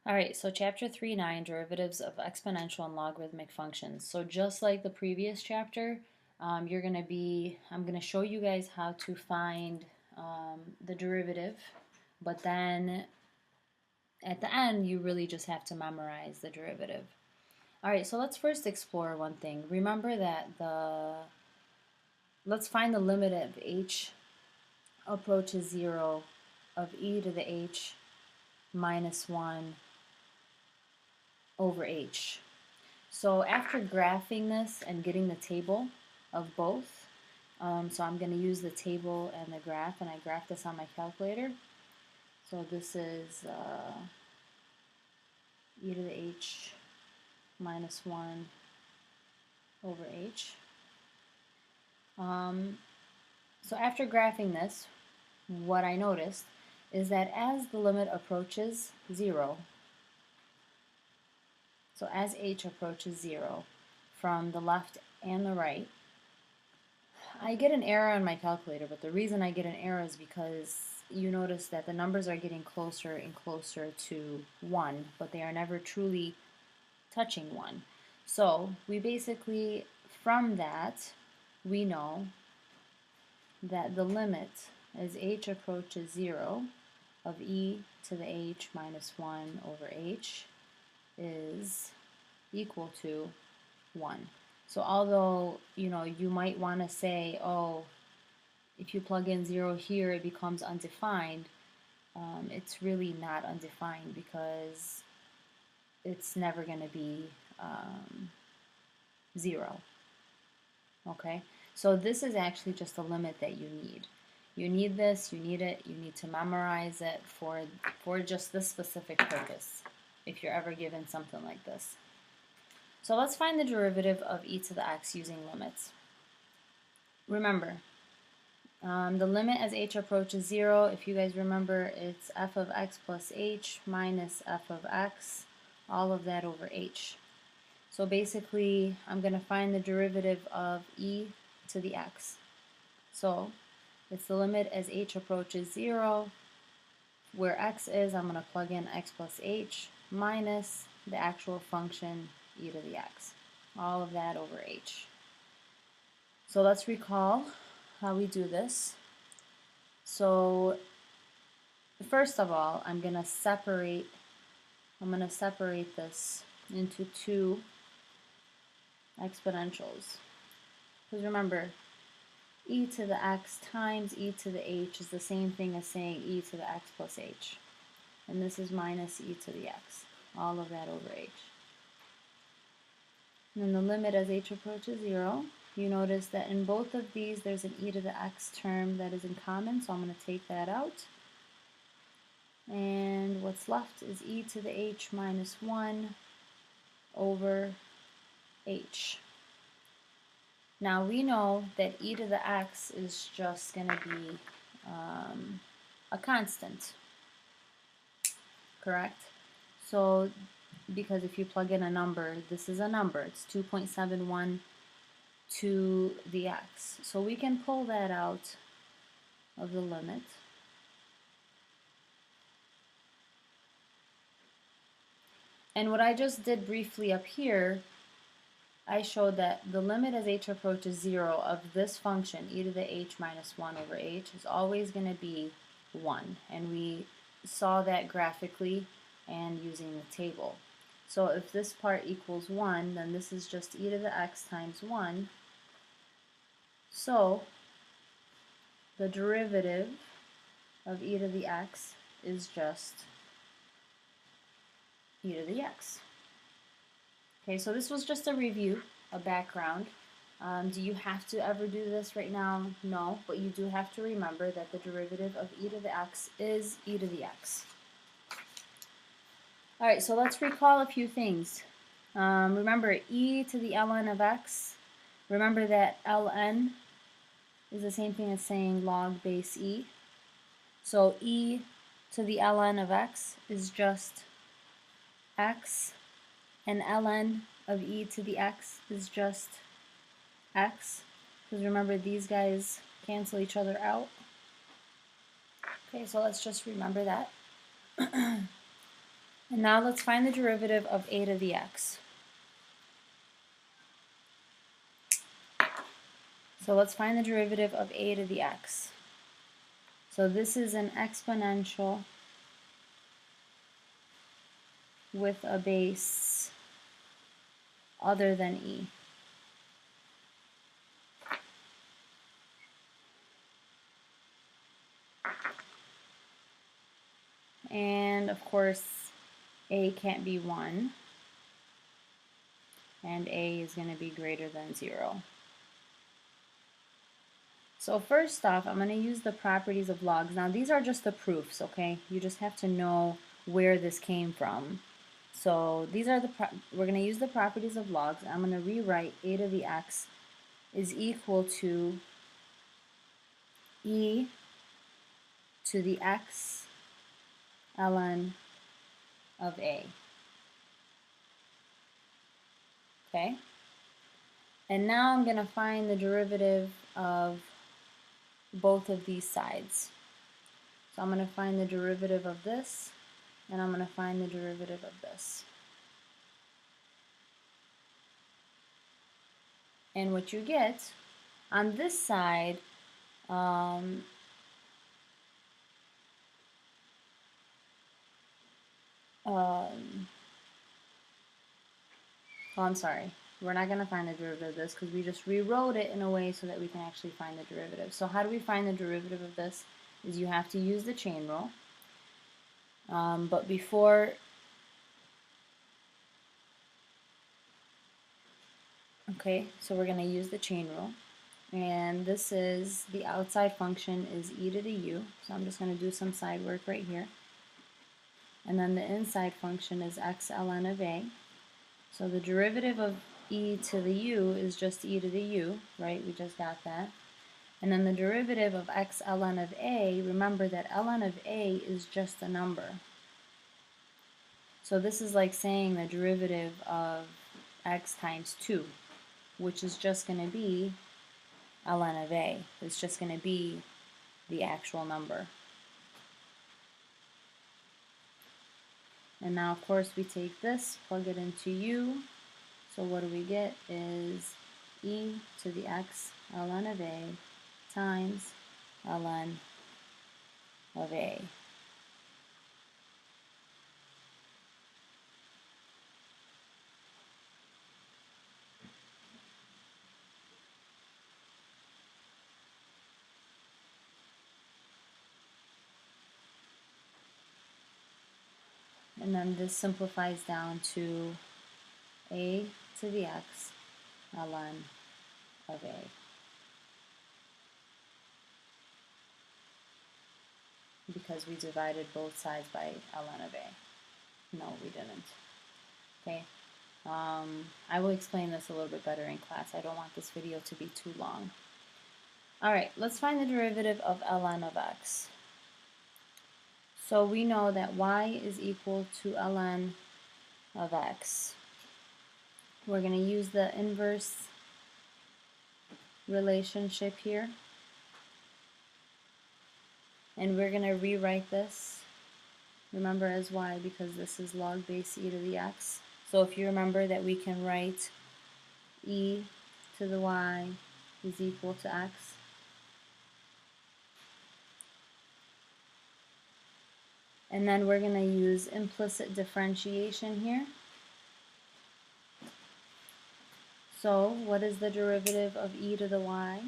Alright, so chapter 3.9, derivatives of exponential and logarithmic functions. So just like the previous chapter, I'm going to show you guys how to find the derivative, but then at the end you really just have to memorize the derivative. Alright, so let's first explore one thing. Remember that let's find the limit of h approaches 0 of e to the h minus 1 over h. So after graphing this and getting the table of both, so I'm going to use the table and the graph, and I graph this on my calculator. So this is e to the h minus 1 over h. So after graphing this, what I noticed is that as the limit approaches 0, so as h approaches 0 from the left and the right, I get an error on my calculator, but the reason I get an error is because you notice that the numbers are getting closer and closer to 1, but they are never truly touching 1. So we basically, from that, we know that the limit as h approaches 0 of e to the h minus 1 over h is equal to 1. So although, you might want to say, oh, if you plug in 0 here, it becomes undefined, it's really not undefined because it's never going to be 0. Okay? So this is actually just a limit that you need. You need this, you need it, you need to memorize it for just this specific purpose, if you're ever given something like this. So let's find the derivative of e to the x using limits. Remember, the limit as h approaches 0, if you guys remember, it's f of x plus h minus f of x, all of that over h. So basically, I'm going to find the derivative of e to the x. So it's the limit as h approaches 0, where x is, I'm going to plug in x plus h minus the actual function e to the x, all of that over h. So let's recall how we do this. So first of all, I'm going to separate this into two exponentials. Because remember, e to the x times e to the h is the same thing as saying e to the x plus h. And this is minus e to the x, all of that over h. And then the limit as h approaches 0, you notice that in both of these there's an e to the x term that is in common, so I'm going to take that out. And what's left is e to the h minus 1 over h. Now we know that e to the x is just going to be a constant, correct? So because if you plug in a number, this is a number, it's 2.71 to the x. So we can pull that out of the limit. And what I just did briefly up here, I showed that the limit as h approaches 0 of this function, e to the h minus 1 over h, is always going to be 1. And we saw that graphically and using the table. So if this part equals 1, then this is just e to the x times 1. So the derivative of e to the x is just e to the x. Okay, so this was just a review, a background. Do you have to ever do this right now? No, but you do have to remember that the derivative of e to the x is e to the x. Alright, so let's recall a few things. Remember e to the ln of x. Remember that ln is the same thing as saying log base e. So e to the ln of x is just x, and ln of e to the x is just x, because remember these guys cancel each other out. Okay, so let's just remember that. And now let's find the derivative of a to the x. So let's find the derivative of a to the x. So this is an exponential with a base other than e. And of course, a can't be 1, and a is going to be greater than 0. So first off, I'm going to use the properties of logs. Now these are just the proofs, okay? You just have to know where this came from. So these are we're going to use the properties of logs. I'm going to rewrite a to the x is equal to e to the x ln of a. Okay? And now I'm going to find the derivative of both of these sides. So I'm going to find the derivative of this, and I'm going to find the derivative of this. And what you get on this side, oh, I'm sorry. We're not going to find the derivative of this because we just rewrote it in a way so that we can actually find the derivative. So how do we find the derivative of this? Is you have to use the chain rule. But before, okay, so we're going to use the chain rule. And this is, the outside function is e to the u. So I'm just going to do some side work right here. And then the inside function is x ln of a. So the derivative of e to the u is just e to the u, right? We just got that. And then the derivative of x ln of a, remember that ln of a is just a number. So this is like saying the derivative of x times 2, which is just going to be ln of a. It's just going to be the actual number. And now, of course, we take this, plug it into u. So what do we get is e to the x ln of a times ln of a. And then this simplifies down to a to the x ln of a. Because we divided both sides by ln of a. No, we didn't. Okay. I will explain this a little bit better in class. I don't want this video to be too long. Alright, let's find the derivative of ln of x. So we know that y is equal to ln of x. We're going to use the inverse relationship here. And we're going to rewrite this, remember, as y because this is log base e to the x. So if you remember that we can write e to the y is equal to x. And then we're going to use implicit differentiation here. So what is the derivative of e to the y?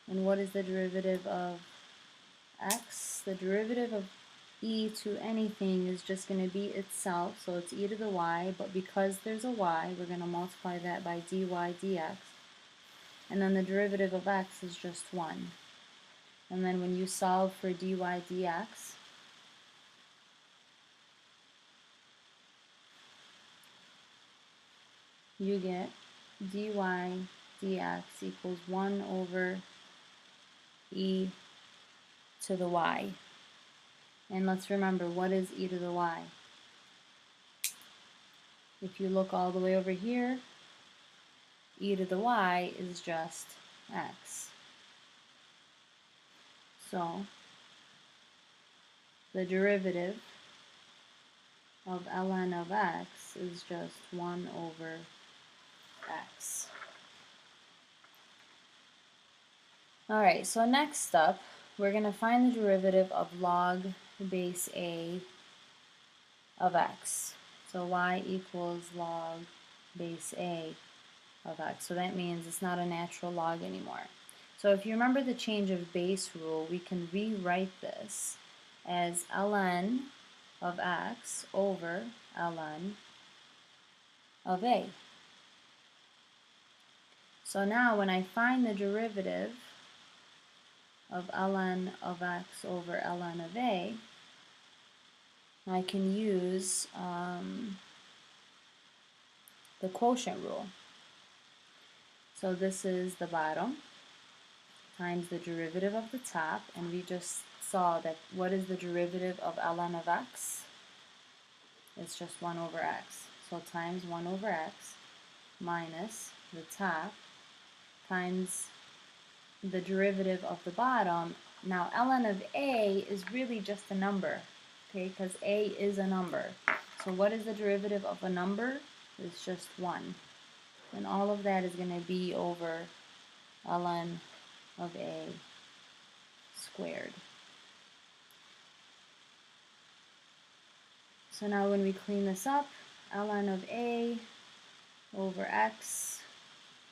And what is the derivative of x? The derivative of e to anything is just going to be itself, so it's e to the y, but because there's a y, we're going to multiply that by dy dx. And then the derivative of x is just 1. And then when you solve for dy dx, you get dy dx equals 1 over e to the y. And let's remember, what is e to the y? If you look all the way over here, e to the y is just x. So the derivative of ln of x is just 1 over x. Alright, so next up, we're going to find the derivative of log base a of x. So y equals log base a of x. So that means it's not a natural log anymore. So if you remember the change of base rule, we can rewrite this as ln of x over ln of a. So now when I find the derivative of ln of x over ln of a, I can use the quotient rule. So this is the bottom times the derivative of the top, and we just saw that what is the derivative of ln of x? It's just 1 over x. So times 1 over x minus the top times the derivative of the bottom. Now ln of a is really just a number, okay, because a is a number. So what is the derivative of a number? It's just 1. And all of that is going to be over ln of a squared. So now when we clean this up, ln of a over x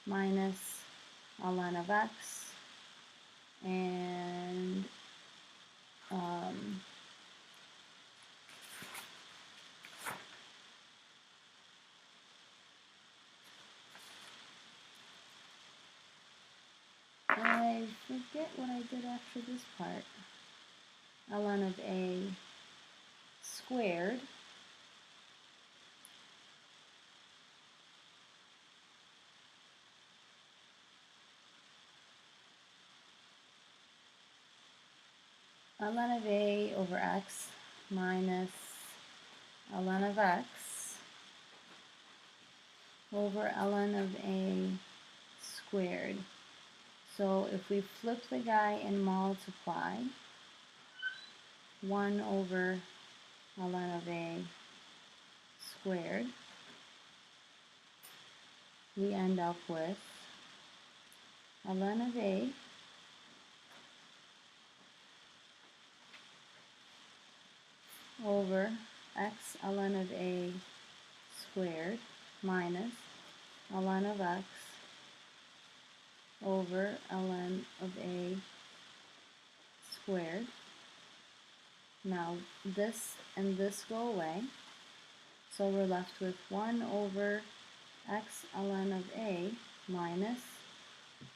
minus ln of x, and I forget what I did after this part. Ln of a squared ln of a over x minus ln of x over ln of a squared. So if we flip the guy and multiply, 1 over ln of a squared, we end up with ln of a over x ln of a squared minus ln of x over ln of a squared. Now this and this go away, so we're left with 1 over x ln of a minus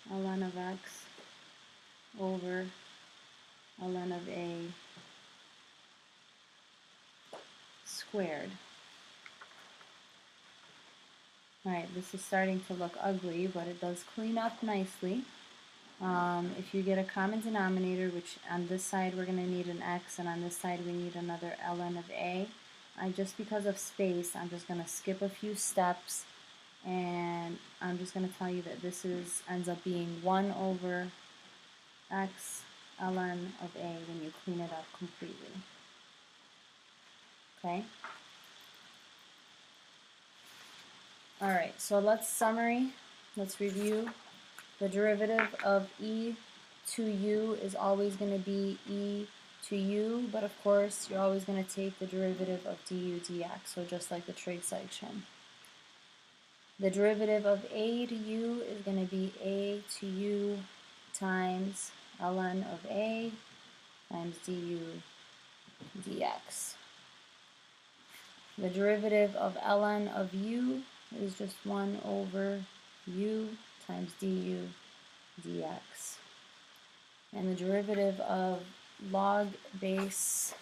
ln of x over ln of a squared. Alright, this is starting to look ugly, but it does clean up nicely. If you get a common denominator, which on this side we're going to need an x, and on this side we need another ln of a, just because of space, I'm just going to skip a few steps, and I'm just going to tell you that this ends up being 1 over x ln of a when you clean it up completely. Okay? Alright, so let's review. The derivative of e to u is always going to be e to u, but of course you're always going to take the derivative of du dx, so just like the trig section. The derivative of a to u is going to be a to u times ln of a times du dx. The derivative of ln of u is just 1 over u times du dx. And the derivative of log base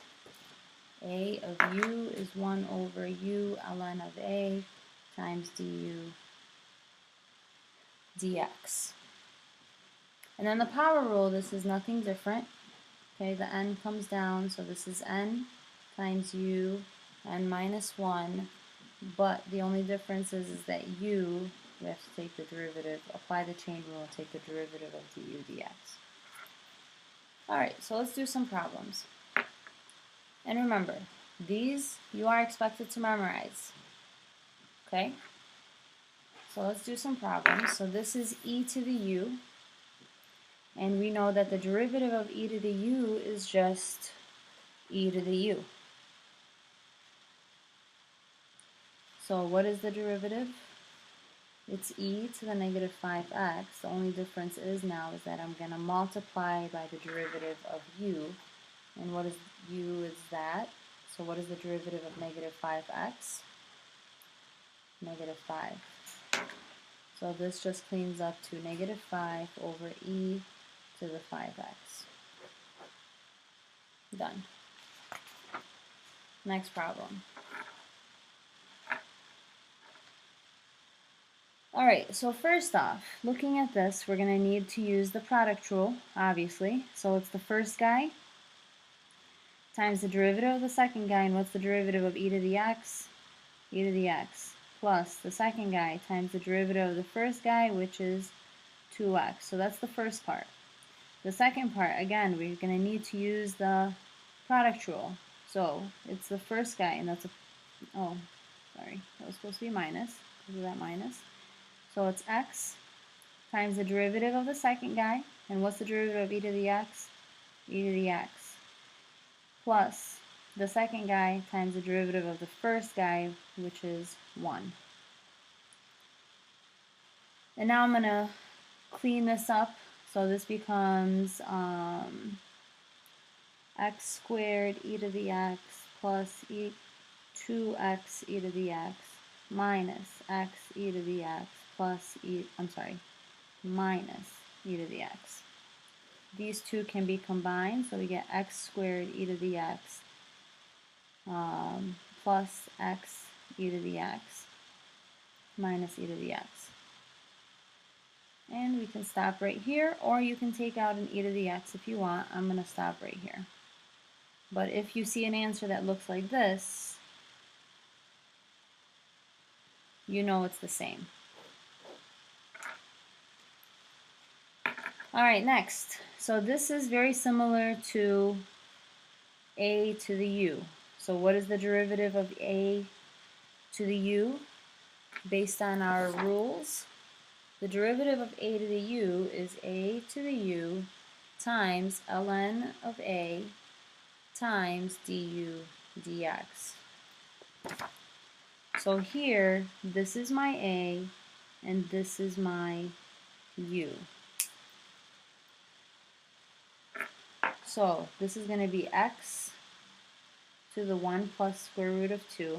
a of u is 1 over u ln of a times du dx. And then the power rule, this is nothing different. Okay, the n comes down, so this is n times u, n minus 1, but the only difference is that u, we have to take the derivative, apply the chain rule, and take the derivative of du dx. Alright, so let's do some problems. And remember, These you are expected to memorize. Okay? So let's do some problems. So this is e to the u, and we know that the derivative of e to the u is just e to the u. So what is the derivative? It's e to the negative 5x. The only difference is now is that I'm going to multiply by the derivative of u. And what is u is that? So what is the derivative of negative 5x? Negative 5. So this just cleans up to negative 5 over e to the 5x. Done. Next problem. Alright, so first off, looking at this, we're going to need to use the product rule, obviously. So it's the first guy times the derivative of the second guy, and what's the derivative of e to the x? E to the x, plus the second guy times the derivative of the first guy, which is 2x. So that's the first part. The second part, again, we're going to need to use the product rule. So it's the first guy, and that's a, oh, sorry, that was supposed to be minus, because of that minus. So it's x times the derivative of the second guy, and what's the derivative of e to the x? E to the x, plus the second guy times the derivative of the first guy, which is 1. And now I'm going to clean this up. So this becomes x squared e to the x plus 2x e to the x minus x e to the x plus minus e to the x. These two can be combined, so we get x squared e to the x plus x e to the x minus e to the x. And we can stop right here, or you can take out an e to the x if you want. I'm going to stop right here. But if you see an answer that looks like this, you know it's the same. Alright, next. So this is very similar to a to the u. So what is the derivative of a to the u? Based on our rules, the derivative of a to the u is a to the u times ln of a times du dx. So here, this is my a, and this is my u. So this is going to be x to the 1 plus square root of 2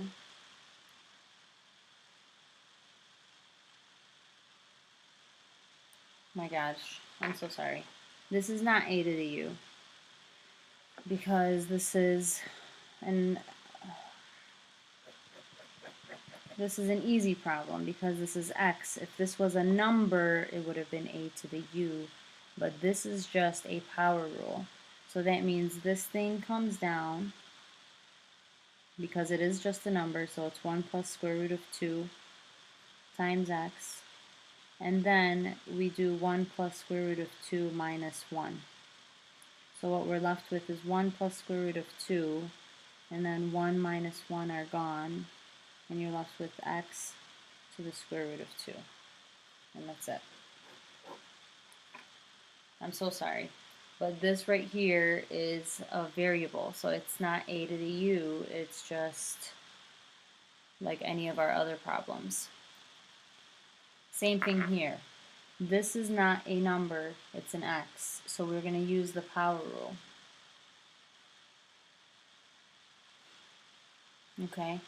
my gosh, I'm so sorry. This is not a to the u, because this is an easy problem, because this is x. If this was a number, it would have been a to the u, but this is just a power rule. So that means this thing comes down, because it is just a number, so it's 1 plus square root of 2 times x. And then we do 1 plus square root of 2 minus 1. So what we're left with is 1 plus square root of 2, and then 1 minus 1 are gone, and you're left with x to the square root of 2. And that's it. I'm so sorry. But this right here is a variable, so it's not a to the u, it's just like any of our other problems. Same thing here. This is not a number, it's an x, so we're going to use the power rule. Okay?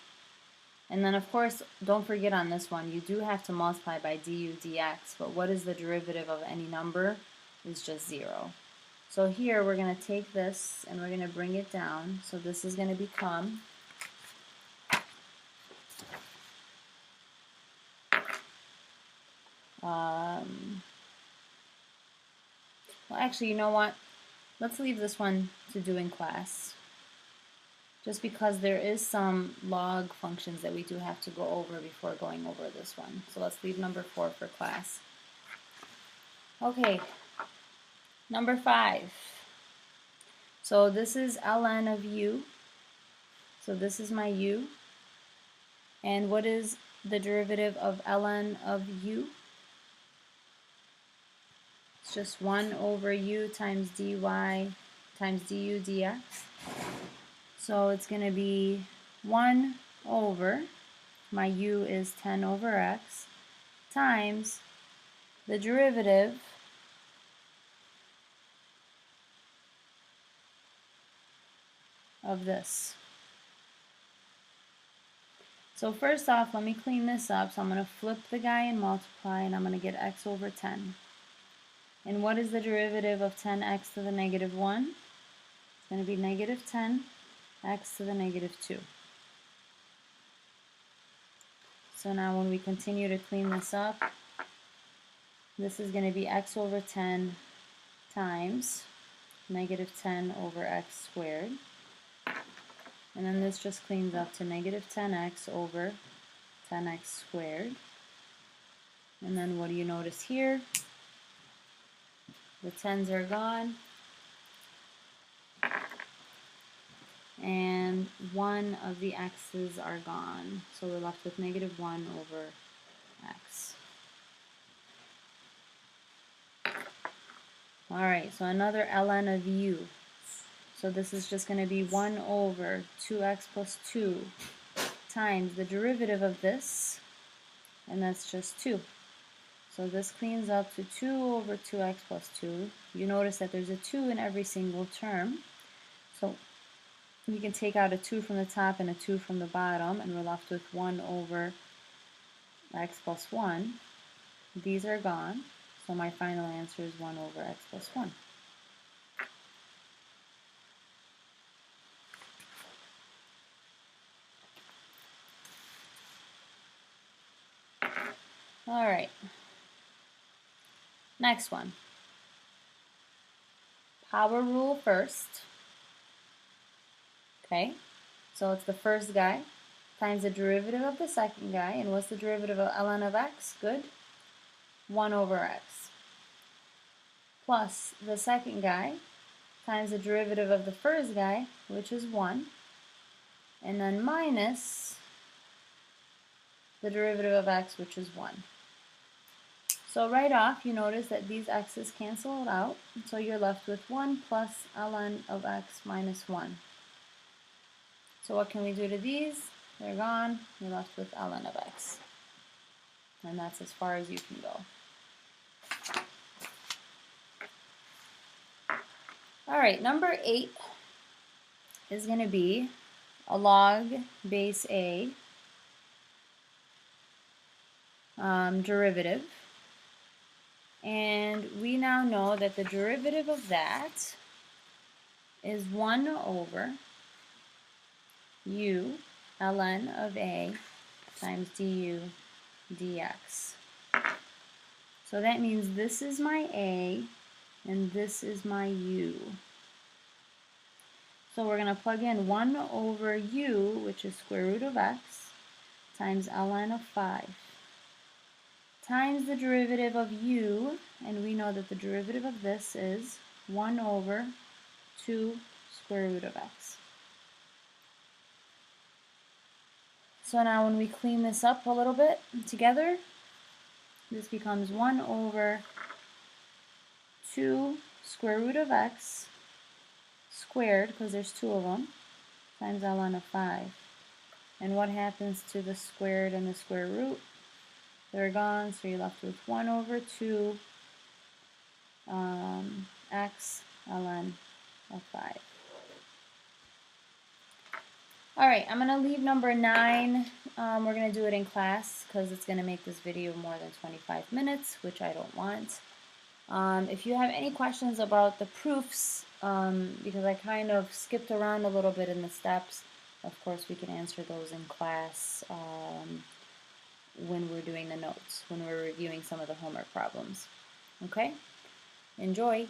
And then of course, don't forget on this one, you do have to multiply by du dx, but what is the derivative of any number? Is just 0. So here we're going to take this and we're going to bring it down. So this is going to become well, actually, you know what? Let's leave this one to do in class, just because there is some log functions that we do have to go over before going over this one. So let's leave number 4 for class. Okay, number 5. So this is ln of u. So this is my u. And what is the derivative of ln of u? It's just 1 over u times dy times du dx. So it's going to be 1 over, my u is 10 over x, times the derivative of this. So first off, let me clean this up. So I'm going to flip the guy and multiply, and I'm going to get x over 10. And what is the derivative of 10x to the negative 1? It's going to be negative 10x to the negative 2. So now when we continue to clean this up, this is going to be x over 10 times negative 10 over x squared. And then this just cleans up to negative 10x over 10x squared. And then what do you notice here? The 10s are gone. And one of the x's are gone. So we're left with negative 1 over x. Alright, so another ln of u. So this is just going to be 1 over 2x plus 2 times the derivative of this, and that's just 2. So this cleans up to 2 over 2x plus 2. You notice that there's a 2 in every single term. So you can take out a 2 from the top and a 2 from the bottom, and we're left with 1 over x plus 1. These are gone, so my final answer is 1 over x plus 1. Alright, next one. Power rule first. Okay, so it's the first guy times the derivative of the second guy, and what's the derivative of ln of x? Good. 1 over x. Plus the second guy times the derivative of the first guy, which is 1, and then minus the derivative of x, which is 1. So right off, you notice that these x's cancel it out, so you're left with 1 plus ln of x minus 1. So what can we do to these? They're gone. You're left with ln of x. And that's as far as you can go. Alright, number 8 is going to be a log base a derivative. And we now know that the derivative of that is 1 over u ln of a times du dx. So that means this is my a and this is my u. So we're going to plug in 1 over u, which is square root of x, times ln of 5, times the derivative of u, and we know that the derivative of this is 1 over 2 square root of x. So now when we clean this up a little bit together, this becomes 1 over 2 square root of x squared, because there's 2 of them, times ln of 5. And what happens to the squared and the square root? They're gone, so you're left with 1 over 2 x ln of 5. Alright, I'm going to leave number 9. We're going to do it in class because it's going to make this video more than 25 minutes, which I don't want. If you have any questions about the proofs, because I kind of skipped around a little bit in the steps, of course we can answer those in class when we're doing the notes, when we're reviewing some of the homework problems. Okay? Enjoy!